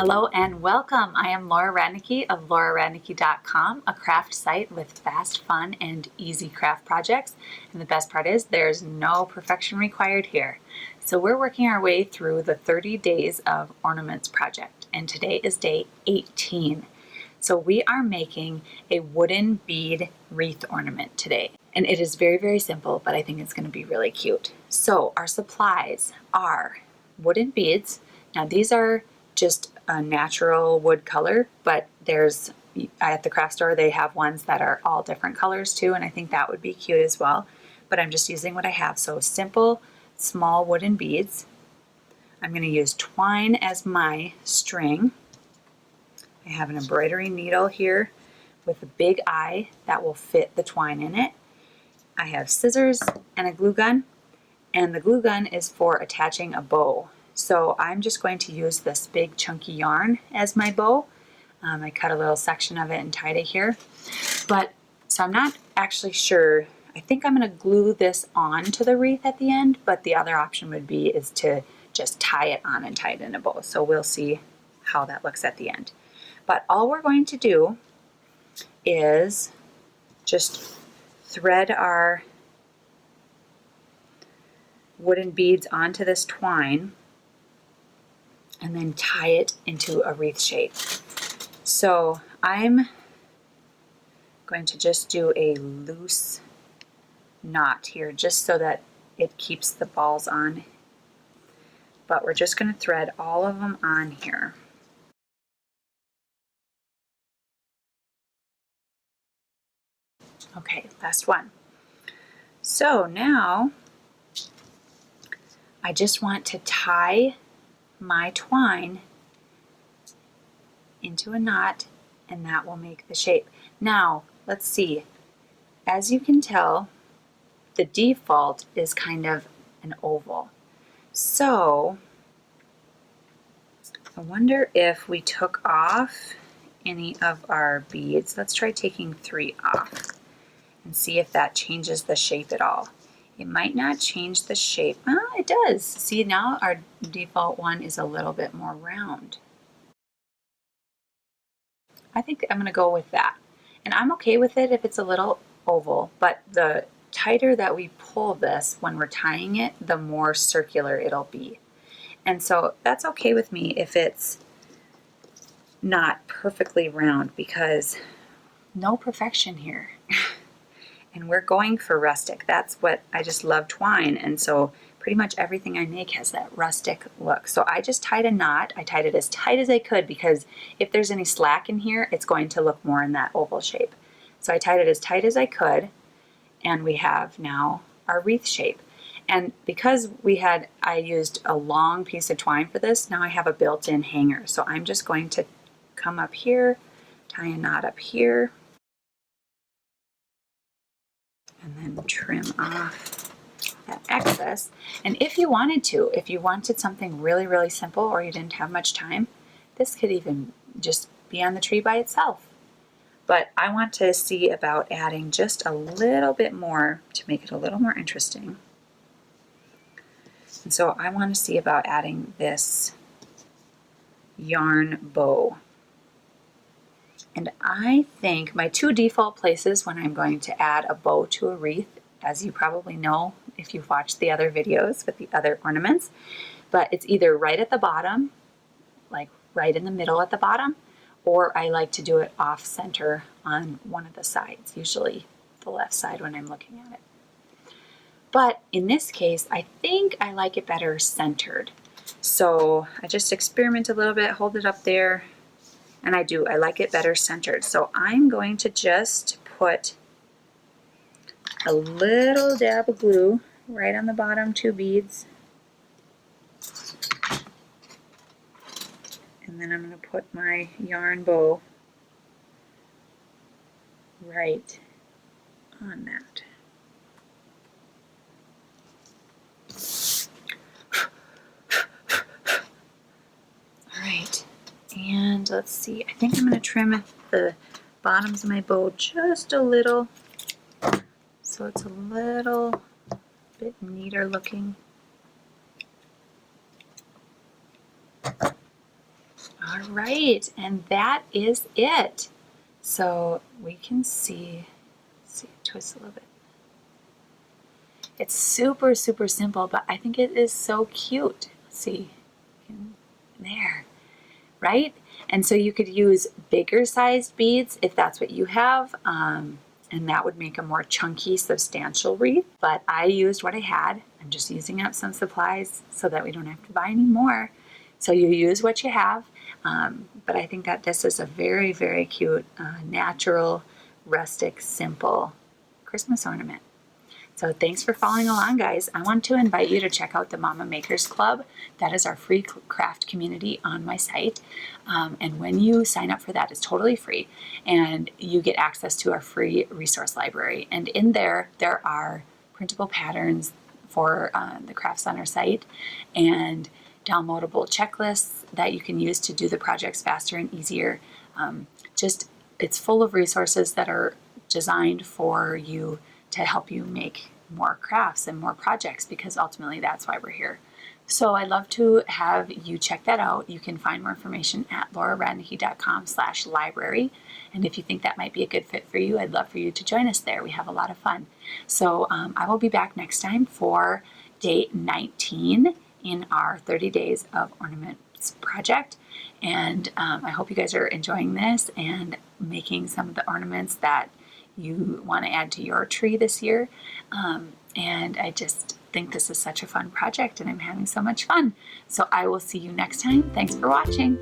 Hello and welcome. I am Laura Radnicki of lauraradnicki.com, a craft site with fast, fun, and easy craft projects. And the best part is there's no perfection required here. So we're working our way through the 30 days of Ornaments project, and today is day 18. So we are making a wooden bead wreath ornament today. And it is very, very simple, but I think it's going to be really cute. So our supplies are wooden beads. Now these are just a natural wood color, but there's at the craft store they have ones that are all different colors too, and I think that would be cute as well. But I'm just using what I have. So simple, small wooden beads. I'm going to use twine as my string. I have an embroidery needle here with a big eye that will fit the twine in it. I have scissors and a glue gun, and the glue gun is for attaching a bow. So I'm just going to use this big chunky yarn as my bow. I cut a little section of it and tied it here. So I'm not actually sure. I think I'm going to glue this on to the wreath at the end, but the other option would be is to just tie it on and tie it in a bow. So we'll see how that looks at the end. But all we're going to do is just thread our wooden beads onto this twine and then tie it into a wreath shape. So I'm going to just do a loose knot here just so that it keeps the balls on. But we're just going to thread all of them on here. Okay, last one. So now I just want to tie my twine into a knot, and that will make the shape. Now, let's see. As you can tell, the default is kind of an oval. So I wonder if we took off any of our beads. Let's try taking 3 off and see if that changes the shape at all. It might not change the shape. Oh, it does. See, now our default one is a little bit more round. I think I'm going to go with that. And I'm okay with it if it's a little oval, but the tighter that we pull this when we're tying it, the more circular it'll be. And so that's okay with me if it's not perfectly round, because no perfection here. And we're going for rustic. That's what I just love, twine. And so pretty much everything I make has that rustic look. So I just tied a knot. I tied it as tight as I could because if there's any slack in here, it's going to look more in that oval shape. So I tied it as tight as I could, and we have now our wreath shape. And because I used a long piece of twine for this, now I have a built-in hanger. So I'm just going to come up here, tie a knot up here, and then trim off that excess. And if you wanted something really, really simple, or you didn't have much time, this could even just be on the tree by itself. But I want to see about adding just a little bit more to make it a little more interesting. And so I want to see about adding this yarn bow. And I think my 2 default places when I'm going to add a bow to a wreath, as you probably know if you've watched the other videos with the other ornaments, but it's either right at the bottom, like right in the middle at the bottom, or I like to do it off center on one of the sides, usually the left side when I'm looking at it. But in this case, I think I like it better centered. So I just experiment a little bit, hold it up there, and I like it better centered. So I'm going to just put a little dab of glue right on the bottom 2 beads. And then I'm going to put my yarn bow right on that. All right. And let's see, I think I'm going to trim the bottoms of my bow just a little so it's a little bit neater looking. All All right, and that is it. So we can see, twist a little bit. It's super, super simple, but I think it is so cute. Let's see, there, right? And so you could use bigger sized beads if that's what you have, and that would make a more chunky, substantial wreath. But I used what I had. I'm just using up some supplies so that we don't have to buy any more. So you use what you have, but I think that this is a very, very cute, natural, rustic, simple Christmas ornament. So thanks for following along, guys. I want to invite you to check out the Mama Makers Club. That is our free craft community on my site. And when you sign up for that, it's totally free. And you get access to our free resource library. And in there are printable patterns for the crafts on our site and downloadable checklists that you can use to do the projects faster and easier. It's full of resources that are designed for you to help you make more crafts and more projects, because ultimately that's why we're here. So I'd love to have you check that out. You can find more information at lauraradnicki.com/library. And if you think that might be a good fit for you, I'd love for you to join us there. We have a lot of fun. So I will be back next time for day 19 in our 30 Days of Ornaments project. And I hope you guys are enjoying this and making some of the ornaments that you want to add to your tree this year. And I just think this is such a fun project and I'm having so much fun. So I will see you next time. Thanks for watching.